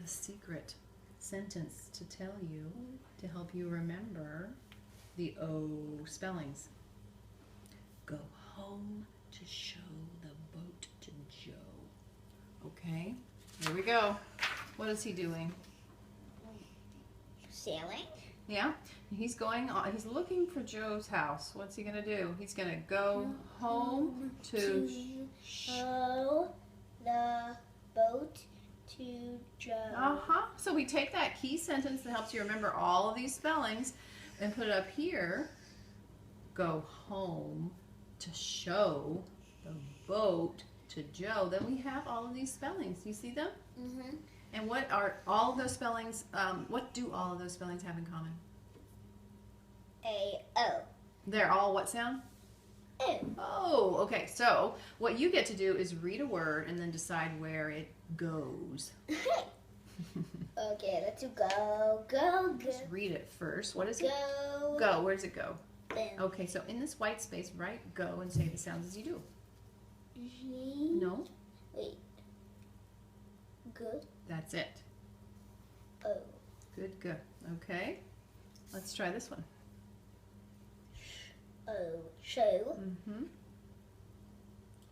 a secret sentence to tell you to help you remember the O spellings. Go home to show the boat to Joe. Okay, here we go. What is he doing? Sailing? Yeah, he's going on, he's looking for Joe's house. What's he gonna do? He's gonna go home to show the boat to Joe. So we take that key sentence that helps you remember all of these spellings and put it up here. Go home to show the boat to Joe. Then we have all of these spellings. Do you see them? Mm-hmm. And what are all of those spellings, what do all of those spellings have in common? A-O. They're all what sound? O. Oh, okay. So what you get to do is read a word and then decide where it goes. Okay, let's go, go, go. Just read it first. What is it? Go. Go. Where does it go? Then. Okay, so in this white space, write go and say the sounds as you do. G. No. Wait. Good. That's it. O. Good, good. Okay. Let's try this one. O. Show. Mm-hmm.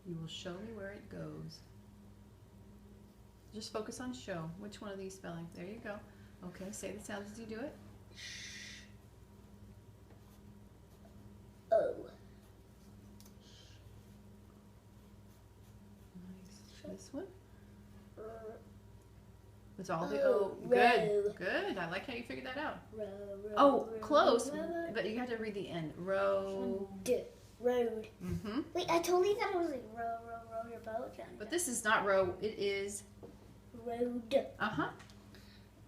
You will show me where it goes. Just focus on show. Which one of these spellings? There you go. Okay, say the sounds as you do it. O. Nice. This one? It's all the O. Good. Row. Good. I like how you figured that out. Row, row, Oh, row, close. row. But you have to read the end. Row. D. Road. Mm-hmm. Wait, I totally thought it was like row, row, row your boat. But this is not row. It is road. uh-huh.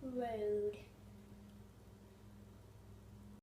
Road.